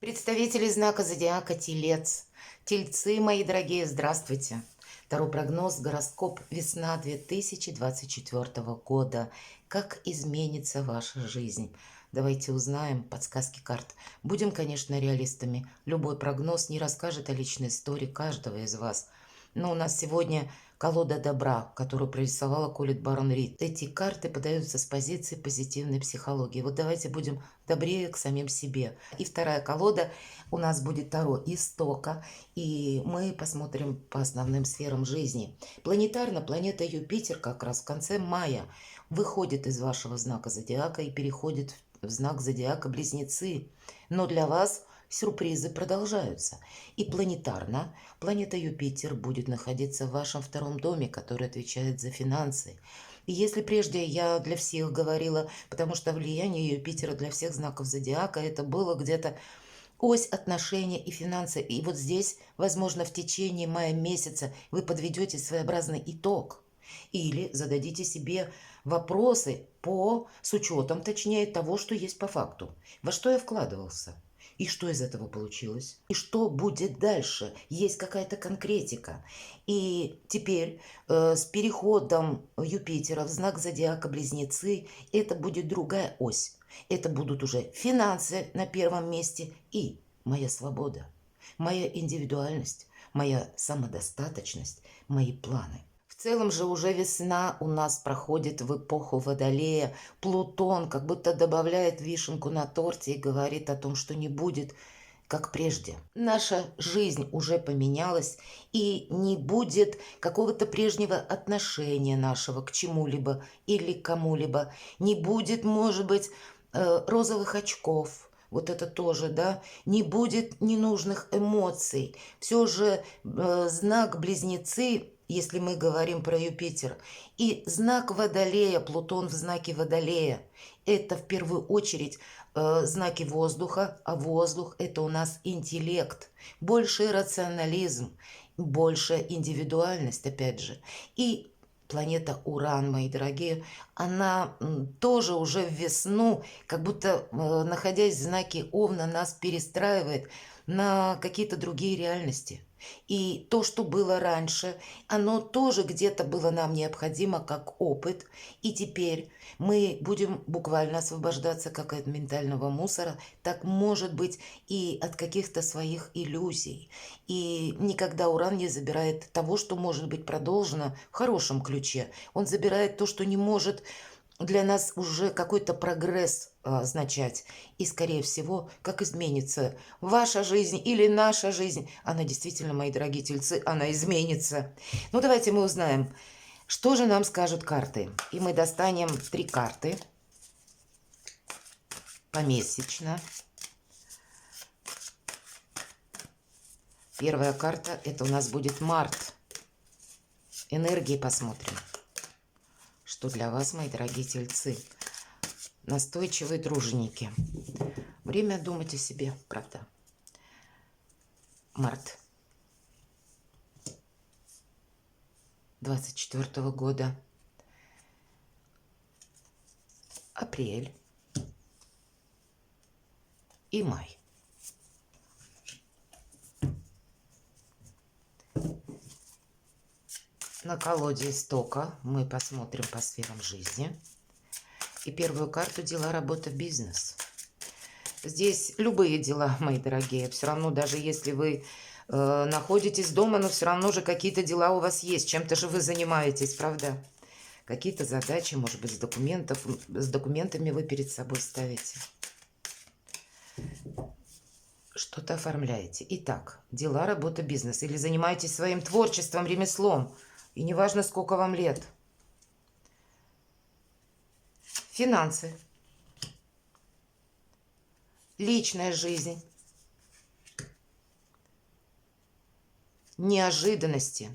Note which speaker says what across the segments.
Speaker 1: Представители знака зодиака Телец. Тельцы, мои дорогие, здравствуйте. Второй прогноз, гороскоп, весна 2024 года. Как изменится ваша жизнь? Давайте узнаем подсказки карт. Будем, конечно, реалистами. Любой прогноз не расскажет о личной истории каждого из вас. Но у нас сегодня колода добра, которую прорисовала Колет Барон Рид. Эти карты подаются с позиции позитивной психологии. Вот давайте будем добрее к самим себе. И вторая колода у нас будет Таро Истока, и мы посмотрим по основным сферам жизни. Планетарно планета Юпитер как раз в конце мая выходит из вашего знака зодиака и переходит в знак зодиака Близнецы. Но для вас сюрпризы продолжаются. И планетарно планета Юпитер будет находиться в вашем втором доме, который отвечает за финансы. И если прежде я для всех говорила, потому что влияние Юпитера для всех знаков зодиака это было где-то ось отношения и финансы. И вот здесь, возможно, в течение мая месяца вы подведете своеобразный итог. Или зададите себе вопросы с учетом, точнее, того, что есть по факту. Во что я вкладывался? И что из этого получилось? И что будет дальше? Есть какая-то конкретика. И теперь с переходом Юпитера в знак зодиака Близнецы это будет другая ось. Это будут уже финансы на первом месте и моя свобода, моя индивидуальность, моя самодостаточность, мои планы. В целом же уже весна у нас проходит в эпоху Водолея. Плутон как будто добавляет вишенку на торте и говорит о том, что не будет как прежде. Наша жизнь уже поменялась, и не будет какого-то прежнего отношения нашего к чему-либо или к кому-либо. Не будет, может быть, розовых очков. Вот это тоже, да, не будет ненужных эмоций. Все же знак Близнецы, если мы говорим про Юпитер, и знак Водолея, Плутон в знаке Водолея, это в первую очередь знаки воздуха, а воздух это у нас интеллект, больше рационализм, больше индивидуальность, опять же. И планета Уран, мои дорогие, она тоже уже в весну, как будто, находясь в знаке Овна, нас перестраивает на какие-то другие реальности. И то, что было раньше, оно тоже где-то было нам необходимо как опыт. И теперь мы будем буквально освобождаться как от ментального мусора, так может быть и от каких-то своих иллюзий. И никогда Уран не забирает того, что может быть продолжено в хорошем ключе. Он забирает то, что не может для нас уже какой-то прогресс означать. И, скорее всего, как изменится ваша жизнь или наша жизнь. Она действительно, мои дорогие тельцы, она изменится. Ну, давайте мы узнаем, что же нам скажут карты. И мы достанем 3 карты помесячно. Первая карта, это у нас будет март. Энергии посмотрим. Что для вас, мои дорогие тельцы? Настойчивые труженики. Время думать о себе, правда. Март 24 года. Апрель и май. На колоде Истока мы посмотрим по сферам жизни. И первую карту дела, работа, бизнес. Здесь любые дела, мои дорогие. Все равно, даже если вы находитесь дома, но все равно же какие-то дела у вас есть. Чем-то же вы занимаетесь, правда? Какие-то задачи, может быть, с документами вы перед собой ставите. Что-то оформляете. Итак, дела, работа, бизнес. Или занимаетесь своим творчеством, ремеслом. И неважно, сколько вам лет. Финансы. Личная жизнь. Неожиданности.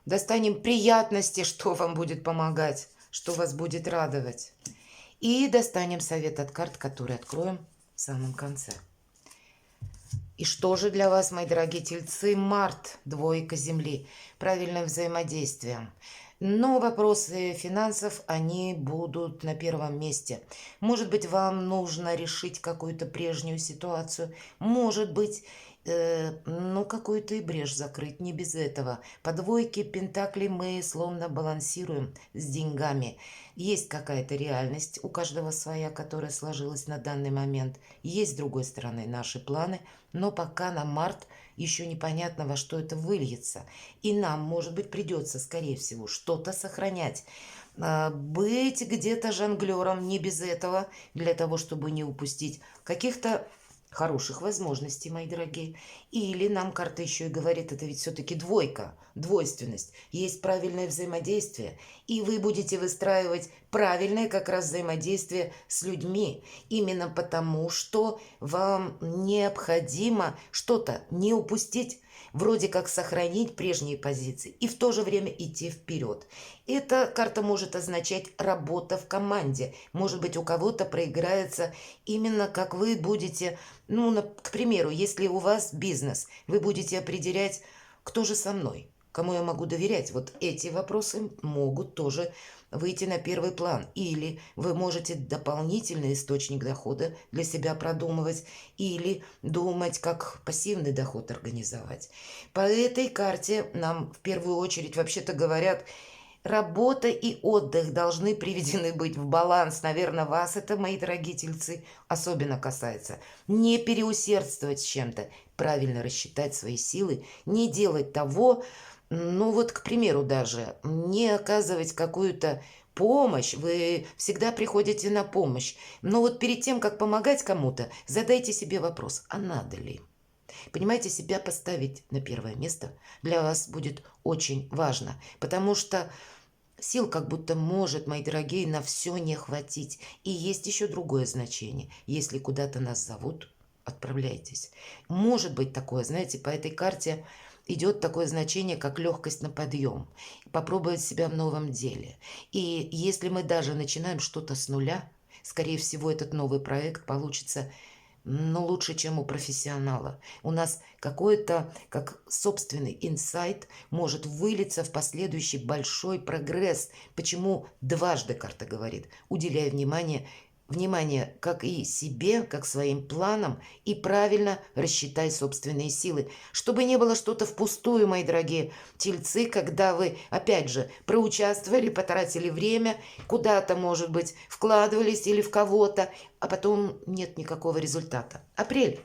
Speaker 1: Достанем приятности, что вам будет помогать, что вас будет радовать. И достанем совет от карт, который откроем в самом конце. И что же для вас, мои дорогие тельцы, март, двойка Земли, правильным взаимодействием. Но вопросы финансов, они будут на первом месте. Может быть, вам нужно решить какую-то прежнюю ситуацию. Может быть, ну, какую-то и брешь закрыть, не без этого. По двойке пентаклей мы словно балансируем с деньгами. Есть какая-то реальность, у каждого своя, которая сложилась на данный момент. Есть, с другой стороны, наши планы, но пока на март еще непонятно, во что это выльется. И нам, может быть, придется, скорее всего, что-то сохранять. Быть где-то жонглером не без этого, для того, чтобы не упустить каких-то хороших возможностей, мои дорогие. Или нам карта еще и говорит, это ведь все-таки двойка, двойственность. Есть правильное взаимодействие, и вы будете выстраивать правильное как раз взаимодействие с людьми. Именно потому, что вам необходимо что-то не упустить, вроде как сохранить прежние позиции и в то же время идти вперед. Эта карта может означать работа в команде. Может быть, у кого-то проиграется именно как вы будете, ну, к примеру, если у вас бизнес, вы будете определять, кто же со мной, кому я могу доверять. Вот эти вопросы могут тоже выйти на первый план. Или вы можете дополнительный источник дохода для себя продумывать, или думать, как пассивный доход организовать. По этой карте нам в первую очередь вообще-то говорят, работа и отдых должны приведены быть в баланс. Наверное, вас это, мои дорогие тельцы, особенно касается. Не переусердствовать с чем-то, правильно рассчитать свои силы, не делать того, ну вот, к примеру, даже не оказывать какую-то помощь, вы всегда приходите на помощь. Но вот перед тем, как помогать кому-то, задайте себе вопрос, а надо ли? Понимаете, себя поставить на первое место для вас будет очень важно, потому что сил как будто может, мои дорогие, на все не хватить. И есть еще другое значение. Если куда-то нас зовут, отправляйтесь. Может быть такое, знаете, по этой карте идет такое значение, как легкость на подъем. Попробовать себя в новом деле. И если мы даже начинаем что-то с нуля, скорее всего, этот новый проект получится, но лучше, чем у профессионала. У нас какой-то, как собственный инсайт, может вылиться в последующий большой прогресс. Почему дважды карта говорит? Уделяй внимание как и себе, как своим планам, и правильно рассчитай собственные силы, чтобы не было что-то впустую, мои дорогие тельцы, когда вы, опять же, проучаствовали, потратили время, куда-то, может быть, вкладывались или в кого-то, а потом нет никакого результата. Апрель.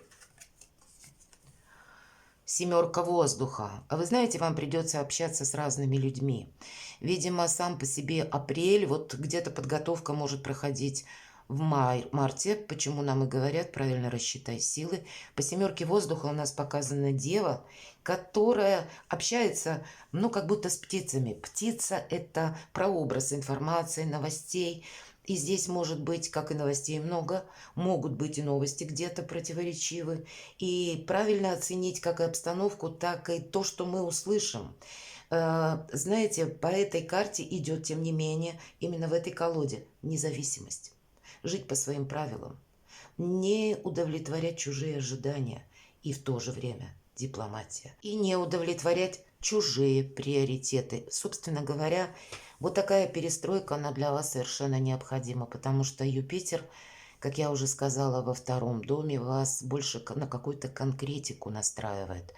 Speaker 1: Семерка воздуха. А вы знаете, вам придется общаться с разными людьми. Видимо, сам по себе апрель, вот где-то подготовка может проходить в марте. Почему нам и говорят, правильно рассчитай силы. По семерке воздуха у нас показана дева, которая общается, ну, как будто с птицами. Птица – это прообраз информации, новостей. И здесь может быть, как и новостей много, могут быть и новости где-то противоречивы. И правильно оценить как и обстановку, так и то, что мы услышим. Знаете, по этой карте идет, тем не менее, именно в этой колоде независимость. Жить по своим правилам. Не удовлетворять чужие ожидания. И в то же время дипломатия. И не удовлетворять чужие приоритеты. Собственно говоря, вот такая перестройка, она для вас совершенно необходима, потому что Юпитер, как я уже сказала, во втором доме вас больше на какую-то конкретику настраивает.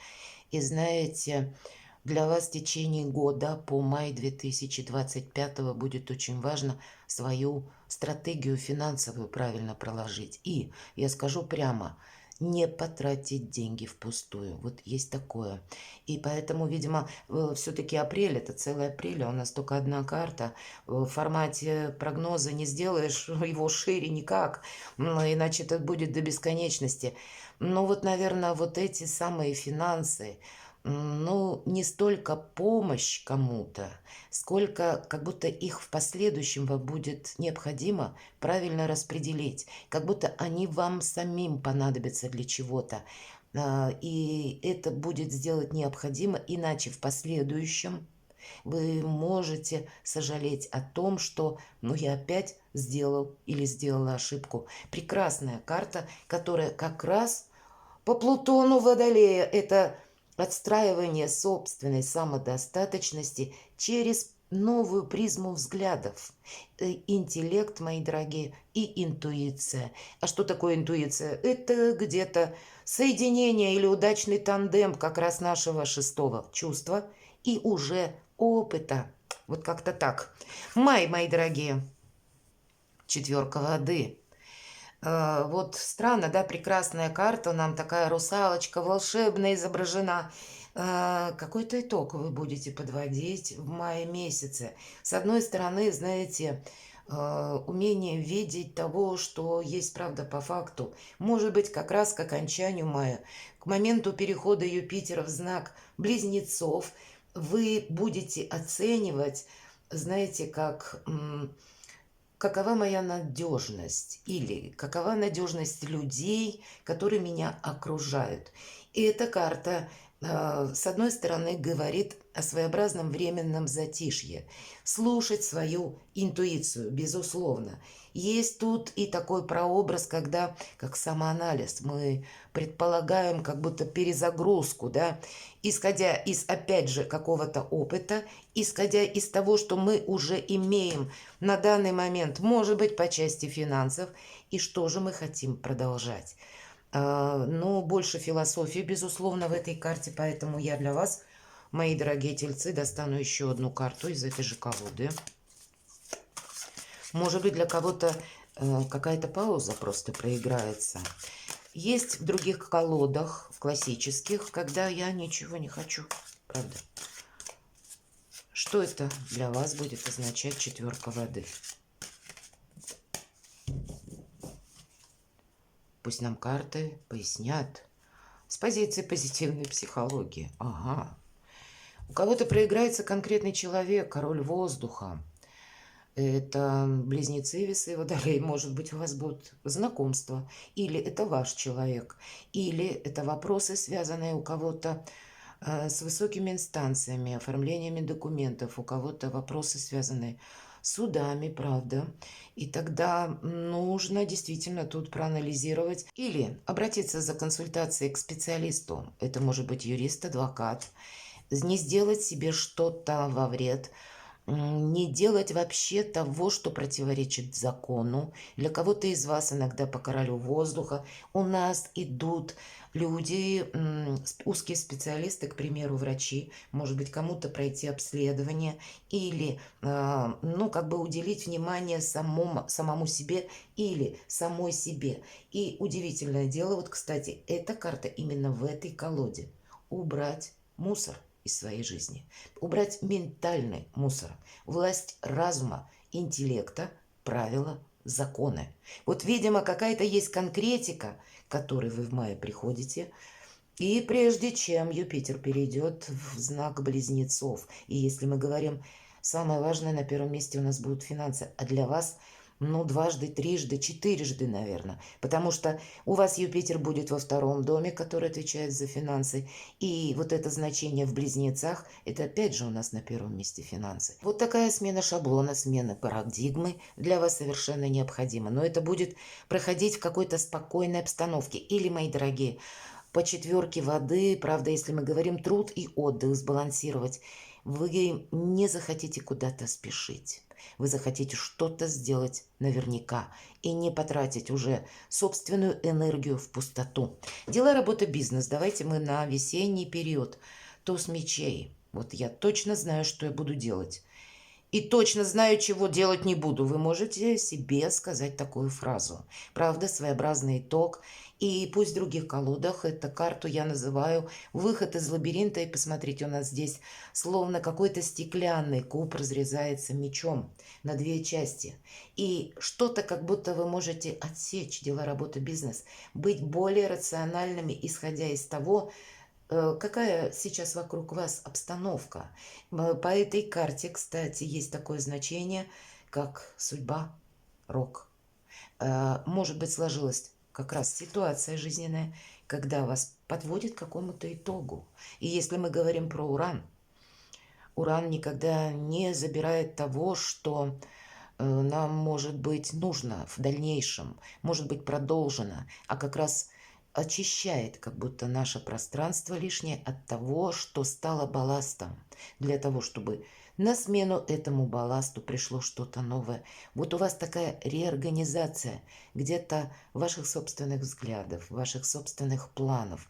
Speaker 1: И знаете, для вас в течение года по май 2025 будет очень важно свою стратегию финансовую правильно проложить. И я скажу прямо, не потратить деньги впустую. Вот есть такое. И поэтому, видимо, все-таки апрель, это целый апрель, а у нас только одна карта. В формате прогноза не сделаешь его шире никак, иначе это будет до бесконечности. Но вот, наверное, вот эти самые финансы, ну, не столько помощь кому-то, сколько как будто их в последующем вам будет необходимо правильно распределить, как будто они вам самим понадобятся для чего-то. И это будет сделать необходимо, иначе в последующем вы можете сожалеть о том, что, ну, я опять сделал или сделала ошибку. Прекрасная карта, которая как раз по Плутону Водолея – это отстраивание собственной самодостаточности через новую призму взглядов. Интеллект, мои дорогие, и интуиция. А что такое интуиция? Это где-то соединение или удачный тандем как раз нашего шестого чувства и уже опыта. Вот как-то так. Мои дорогие, четверка воды. Вот странно, да, прекрасная карта, нам такая русалочка волшебная изображена. Какой-то итог вы будете подводить в мае месяце. С одной стороны, знаете, умение видеть того, что есть правда по факту. Может быть, как раз к окончанию мая, к моменту перехода Юпитера в знак Близнецов, вы будете оценивать, знаете, как какова моя надежность или какова надежность людей, которые меня окружают. И эта карта, с одной стороны, говорит о своеобразном временном затишье. Слушать свою интуицию, безусловно. Есть тут и такой прообраз, когда, как самоанализ, мы предполагаем как будто перезагрузку, да, исходя из, опять же, какого-то опыта, исходя из того, что мы уже имеем на данный момент, может быть, по части финансов, и что же мы хотим продолжать. Ну, больше философии, безусловно, в этой карте, поэтому я для вас, мои дорогие тельцы, достану еще одну карту из этой же колоды. Может быть, для кого-то какая-то пауза просто проиграется. Есть в других колодах, в классических, когда я ничего не хочу, правда. Что это для вас будет означать четверка воды? Пусть нам карты пояснят. С позиции позитивной психологии. Ага. У кого-то проиграется конкретный человек, король воздуха. Это близнецы, весы, водолей. Может быть, у вас будут знакомства. Или это ваш человек. Или это вопросы, связанные у кого-то с высокими инстанциями, оформлениями документов. У кого-то вопросы, связанные с судами, правда. И тогда нужно действительно тут проанализировать или обратиться за консультацией к специалисту. Это может быть юрист, адвокат. Не сделать себе что-то во вред, не делать вообще того, что противоречит закону. Для кого-то из вас иногда по королю воздуха у нас идут люди, узкие специалисты, к примеру, врачи, может быть, кому-то пройти обследование или, ну, как бы уделить внимание самому себе или самой себе. И удивительное дело, вот, кстати, эта карта именно в этой колоде. Убрать мусор из своей жизни. Убрать ментальный мусор. Власть разума, интеллекта, правила, законы. Вот, видимо, какая-то есть конкретика, к которой вы в мае приходите. И прежде чем Юпитер перейдет в знак Близнецов, и если мы говорим, самое важное на первом месте у нас будут финансы, а для вас – ну, дважды, трижды, четырежды, наверное. Потому что у вас Юпитер будет во втором доме, который отвечает за финансы. И вот это значение в близнецах, это опять же у нас на первом месте финансы. Вот такая смена шаблона, смена парадигмы для вас совершенно необходима. Но это будет проходить в какой-то спокойной обстановке. Или, мои дорогие, по четверке воды, правда, если мы говорим труд и отдых сбалансировать, вы не захотите куда-то спешить. Вы захотите что-то сделать наверняка и не потратить уже собственную энергию в пустоту. Дела, работа, бизнес. Давайте мы на весенний период. Туз мечей. Вот я точно знаю, что я буду делать. И точно знаю, чего делать не буду. Вы можете себе сказать такую фразу. Правда, своеобразный итог. И пусть в других колодах эту карту я называю «Выход из лабиринта». И посмотрите, у нас здесь словно какой-то стеклянный куб разрезается мечом на две части. И что-то как будто вы можете отсечь, дела, работа, бизнес. Быть более рациональными, исходя из того, какая сейчас вокруг вас обстановка. По этой карте, кстати, есть такое значение, как судьба, рок. Может быть, сложилась как раз ситуация жизненная, когда вас подводит к какому-то итогу. И если мы говорим про Уран, Уран никогда не забирает того, что нам может быть нужно в дальнейшем, может быть продолжено, а как раз очищает как будто наше пространство лишнее от того, что стало балластом, для того, чтобы на смену этому балласту пришло что-то новое. Вот у вас такая реорганизация где-то ваших собственных взглядов, ваших собственных планов,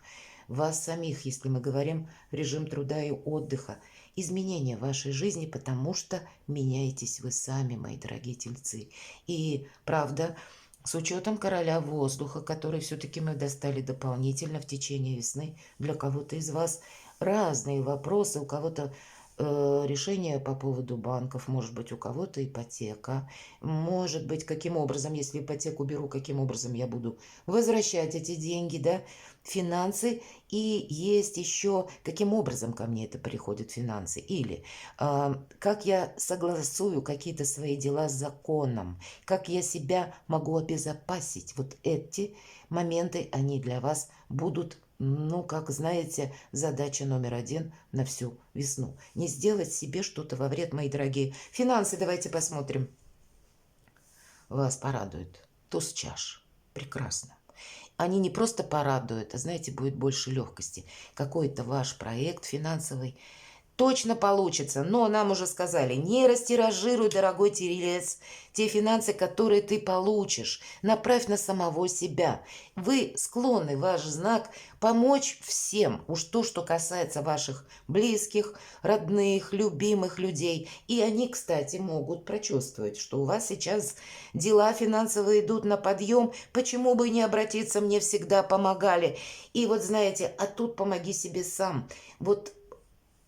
Speaker 1: вас самих, если мы говорим режим труда и отдыха, изменения в вашей жизни, потому что меняетесь вы сами, мои дорогие тельцы. И правда, с учетом короля воздуха, который все-таки мы достали дополнительно в течение весны, для кого-то из вас разные вопросы, у кого-то решение по поводу банков, может быть, у кого-то ипотека, может быть, каким образом, если ипотеку беру, каким образом я буду возвращать эти деньги, да, финансы, и есть еще, каким образом ко мне это приходят финансы, или как я согласую какие-то свои дела с законом, как я себя могу обезопасить. Вот эти моменты, они для вас будут, ну, как знаете, задача номер один на всю весну. Не сделать себе что-то во вред, мои дорогие. Финансы давайте посмотрим. Вас порадует туз чаш. Прекрасно. Они не просто порадуют, а, знаете, будет больше легкости. Какой-то ваш проект финансовый точно получится, но нам уже сказали, не растиражируй, дорогой телец, те финансы, которые ты получишь. Направь на самого себя. Вы склонны, ваш знак, помочь всем. Уж то, что касается ваших близких, родных, любимых людей. И они, кстати, могут прочувствовать, что у вас сейчас дела финансовые идут на подъем. Почему бы не обратиться, мне всегда помогали. И вот знаете, а тут помоги себе сам. Вот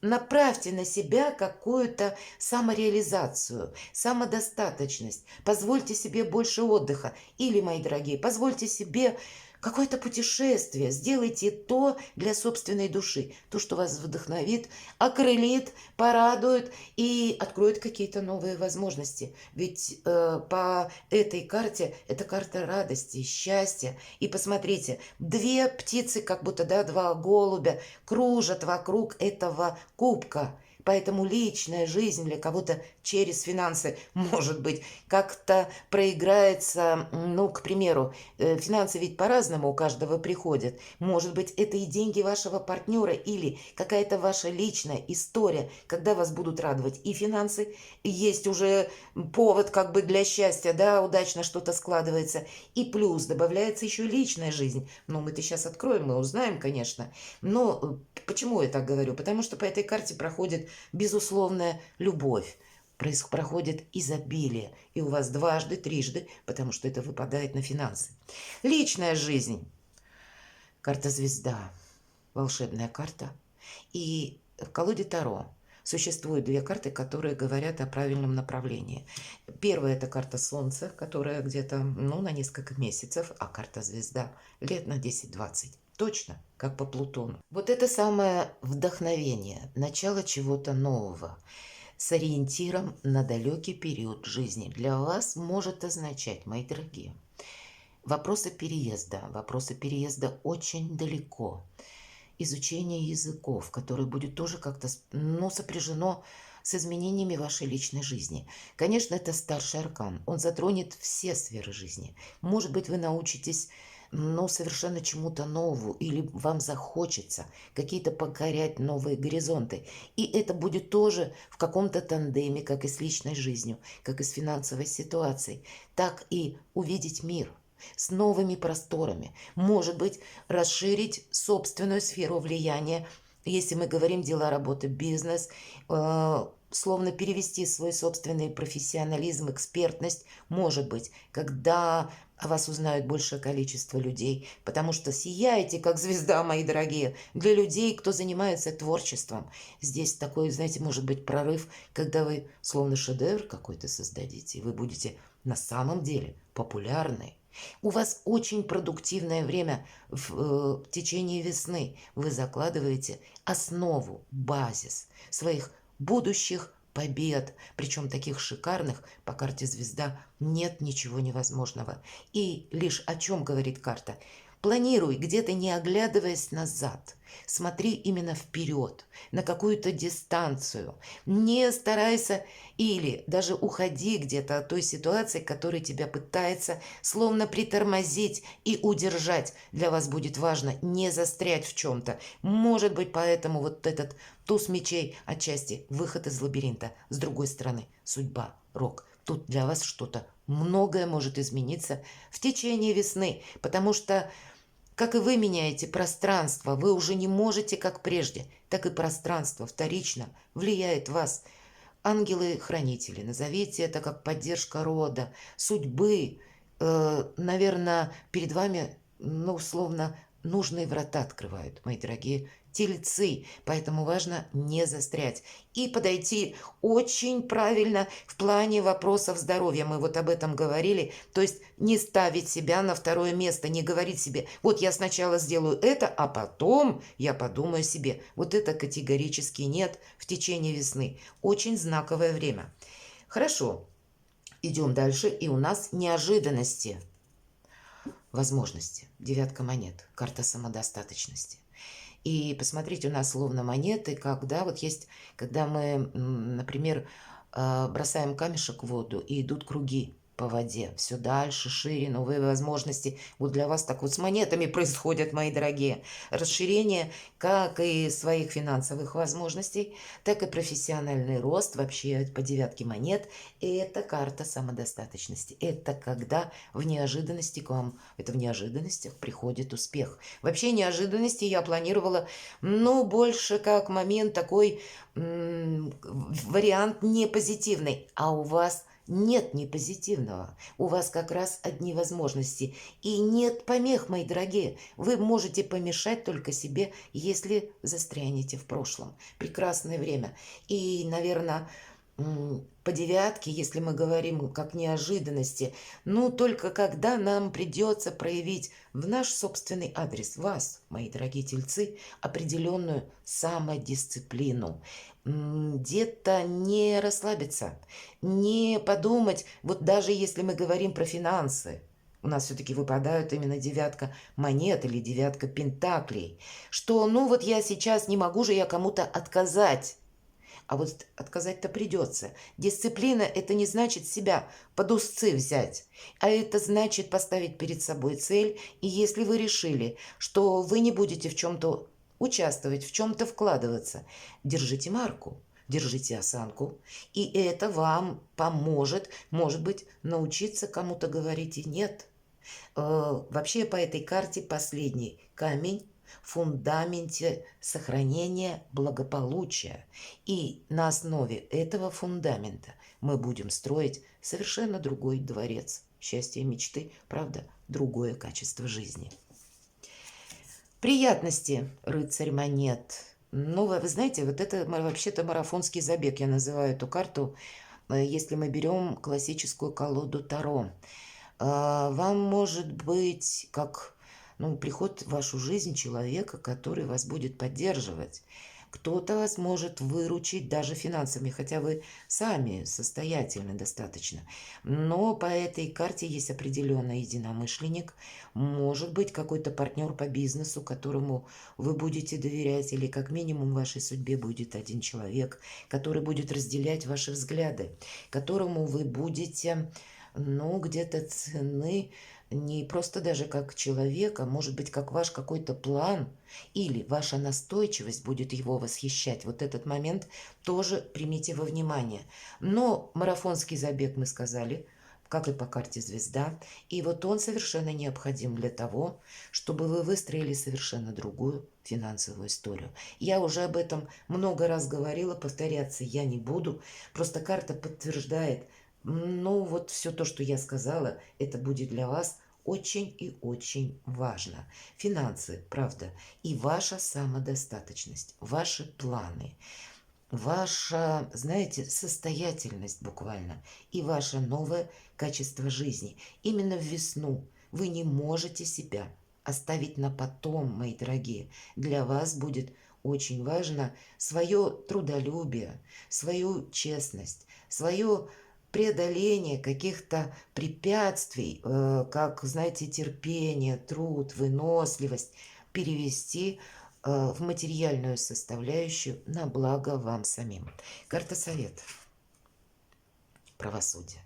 Speaker 1: направьте на себя какую-то самореализацию, самодостаточность. Позвольте себе больше отдыха. Или, мои дорогие, позвольте себе какое-то путешествие. Сделайте то для собственной души. То, что вас вдохновит, окрылит, порадует и откроет какие-то новые возможности. Ведь по этой карте, это карта радости, счастья. И посмотрите, две птицы, как будто, да, два голубя кружат вокруг этого кубка. Поэтому личная жизнь для кого-то через финансы, может быть, как-то проиграется. Ну, к примеру, финансы ведь по-разному у каждого приходят. Может быть, это и деньги вашего партнера или какая-то ваша личная история, когда вас будут радовать и финансы. Есть уже повод как бы для счастья, да, удачно что-то складывается. И плюс добавляется еще личная жизнь. Ну, мы-то сейчас откроем, мы узнаем, конечно. Но почему я так говорю? Потому что по этой карте проходит безусловная любовь, проходит изобилие, и у вас дважды, трижды, потому что это выпадает на финансы. Личная жизнь. Карта звезда. Волшебная карта. И в колоде Таро существуют две карты, которые говорят о правильном направлении. Первая – это карта Солнца, которая где-то, ну, на несколько месяцев, а карта звезда лет на 10-20. Точно, как по Плутону. Вот это самое вдохновение, начало чего-то нового с ориентиром на далекий период жизни для вас может означать, мои дорогие, вопросы переезда очень далеко, изучение языков, которое будет тоже как-то, ну, сопряжено с изменениями вашей личной жизни. Конечно, это старший аркан, он затронет все сферы жизни. Может быть, вы научитесь, ну, совершенно чему-то новому, или вам захочется какие-то покорять новые горизонты. И это будет тоже в каком-то тандеме, как и с личной жизнью, как и с финансовой ситуацией, так и увидеть мир с новыми просторами. Может быть, расширить собственную сферу влияния, если мы говорим дела, работы, бизнес, словно перевести свой собственный профессионализм, экспертность, может быть, когда о вас узнают большее количество людей, потому что сияете, как звезда, мои дорогие, для людей, кто занимается творчеством. Здесь такой, знаете, может быть прорыв, когда вы словно шедевр какой-то создадите, и вы будете на самом деле популярны. У вас очень продуктивное время в течение весны. Вы закладываете основу, базис своих будущих побед, причем таких шикарных, по карте звезда нет ничего невозможного. И лишь о чем говорит карта? Планируй, где-то не оглядываясь назад. Смотри именно вперед, на какую-то дистанцию. Не старайся или даже уходи где-то от той ситуации, которая тебя пытается словно притормозить и удержать. Для вас будет важно не застрять в чем-то. Может быть, поэтому вот этот туз мечей отчасти выход из лабиринта. С другой стороны, судьба, рок. Тут для вас что-то многое может измениться в течение весны, потому что как и вы меняете пространство, вы уже не можете, как прежде, так и пространство вторично влияет вас. Ангелы-хранители, назовите это как поддержка рода, судьбы, наверное, перед вами, ну, условно, нужные врата открывают, мои дорогие тельцы. Поэтому важно не застрять и подойти очень правильно в плане вопросов здоровья. Мы вот об этом говорили. То есть не ставить себя на второе место, не говорить себе, вот я сначала сделаю это, а потом я подумаю себе. Вот это категорически нет в течение весны. Очень знаковое время. Хорошо, идем дальше. И у нас неожиданности, возможности. Девятка монет, карта самодостаточности. И посмотрите, у нас словно монеты, когда вот есть, когда мы, например, бросаем камешек в воду и идут круги по воде, все дальше, шире, новые возможности. Вот для вас так вот с монетами происходят, мои дорогие. Расширение как и своих финансовых возможностей, так и профессиональный рост. Вообще по девятке монет это карта самодостаточности. Это когда в неожиданности к вам, это в неожиданностях приходит успех. Вообще неожиданности я планировала, ну, больше как момент такой, вариант не позитивный, а у вас нет ни позитивного. У вас как раз одни возможности. И нет помех, мои дорогие. Вы можете помешать только себе, если застрянете в прошлом. Прекрасное время. И, наверное, по девятке, если мы говорим как неожиданности, ну, только когда нам придется проявить в наш собственный адрес, вас, мои дорогие тельцы, определенную самодисциплину. Где-то не расслабиться, не подумать, вот даже если мы говорим про финансы, у нас все-таки выпадают именно девятка монет или девятка пентаклей, что, ну, вот я сейчас не могу же я кому-то отказать. А вот отказать-то придется. Дисциплина – это не значит себя под узцы взять, а это значит поставить перед собой цель. И если вы решили, что вы не будете в чем-то участвовать, в чем-то вкладываться, держите марку, держите осанку. И это вам поможет, может быть, научиться кому-то говорить и нет. Вообще по этой карте последний камень в фундаменте сохранения благополучия. И на основе этого фундамента мы будем строить совершенно другой дворец счастья и мечты, правда, другое качество жизни. Приятности, рыцарь монет. Ну, вы знаете, вот это вообще-то марафонский забег, я называю эту карту, если мы берем классическую колоду Таро. Вам может быть как, ну, приход в вашу жизнь человека, который вас будет поддерживать. Кто-то вас может выручить даже финансами, хотя вы сами состоятельны достаточно. Но по этой карте есть определенный единомышленник. Может быть какой-то партнер по бизнесу, которому вы будете доверять, или как минимум в вашей судьбе будет один человек, который будет разделять ваши взгляды, которому вы будете, ну, где-то цены не просто даже как человека, может быть, как ваш какой-то план или ваша настойчивость будет его восхищать. Вот этот момент тоже примите во внимание. Но марафонский забег, мы сказали, как и по карте звезда, и вот он совершенно необходим для того, чтобы вы выстроили совершенно другую финансовую историю. Я уже об этом много раз говорила, повторяться я не буду, просто карта подтверждает, ну вот все то, что я сказала, это будет для вас очень и очень важно. Финансы, правда, и ваша самодостаточность, ваши планы, ваша, знаете, состоятельность буквально и ваше новое качество жизни. Именно в весну вы не можете себя оставить на потом, мои дорогие. Для вас будет очень важно свое трудолюбие, свою честность, свое преодоление каких-то препятствий, как, знаете, терпение, труд, выносливость, перевести в материальную составляющую на благо вам самим. Карта совет. Правосудие.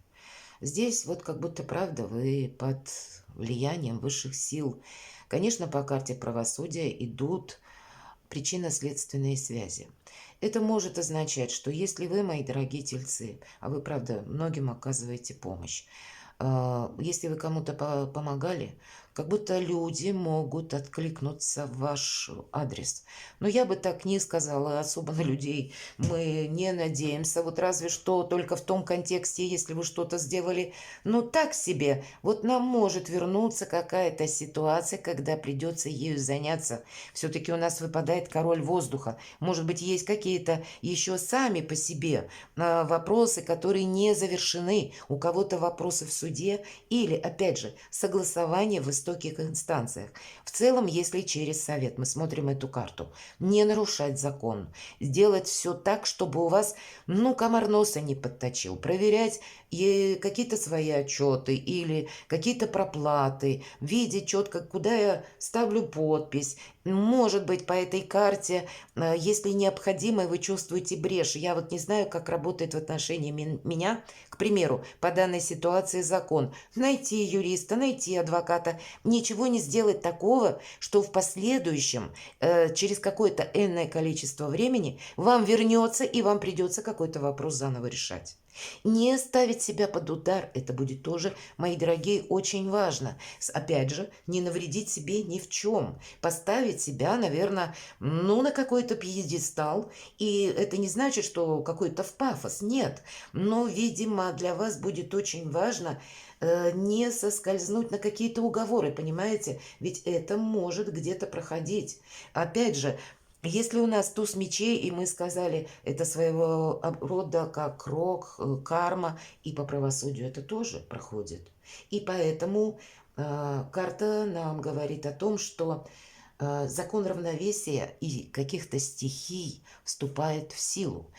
Speaker 1: Здесь вот как будто, правда, вы под влиянием высших сил. Конечно, по карте правосудия идут причинно-следственные связи. Это может означать, что если вы, мои дорогие тельцы, а вы, правда, многим оказываете помощь, если вы кому-то помогали, как будто люди могут откликнуться в ваш адрес. Но я бы так не сказала, особо на людей мы не надеемся. Вот разве что только в том контексте, если вы что-то сделали, ну так себе, вот нам может вернуться какая-то ситуация, когда придется ею заняться. Все-таки у нас выпадает король воздуха. Может быть, есть какие-то еще сами по себе вопросы, которые не завершены. У кого-то вопросы в суде или, опять же, согласование в высоких инстанциях. В целом, если через совет мы смотрим эту карту, не нарушать закон, сделать все так, чтобы у вас, ну, комар носа не подточил, проверять какие-то свои отчеты или какие-то проплаты, видеть четко, куда я ставлю подпись. Может быть, по этой карте, если необходимо, и вы чувствуете брешь, я вот не знаю, как работает в отношении меня, к примеру, по данной ситуации закон, найти юриста, найти адвоката, ничего не сделать такого, что в последующем, через какое-то энное количество времени, вам вернется и вам придется какой-то вопрос заново решать. Не ставить себя под удар, это будет тоже, мои дорогие, очень важно. Опять же, не навредить себе ни в чем. Поставить себя, наверное, ну, на какой-то пьедестал. И это не значит, что какой-то в пафос, нет. Но, видимо, для вас будет очень важно не соскользнуть на какие-то уговоры, понимаете? Ведь это может где-то проходить. Опять же, если у нас туз мечей, и мы сказали, это своего рода как рок, карма, и по правосудию это тоже проходит. И поэтому карта нам говорит о том, что закон равновесия и каких-то стихий вступает в силу.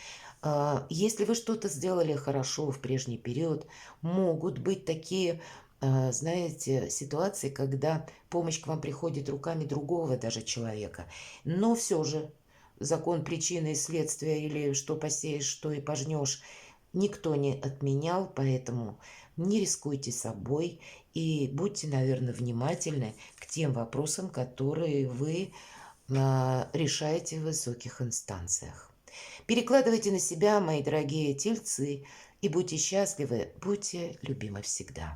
Speaker 1: Если вы что-то сделали хорошо в прежний период, могут быть такие, знаете, ситуации, когда помощь к вам приходит руками другого даже человека. Но все же закон причины и следствия, или что посеешь, что и пожнешь, никто не отменял, поэтому не рискуйте собой и будьте, наверное, внимательны к тем вопросам, которые вы решаете в высоких инстанциях. Перекладывайте на себя, мои дорогие тельцы, и будьте счастливы, будьте любимы всегда.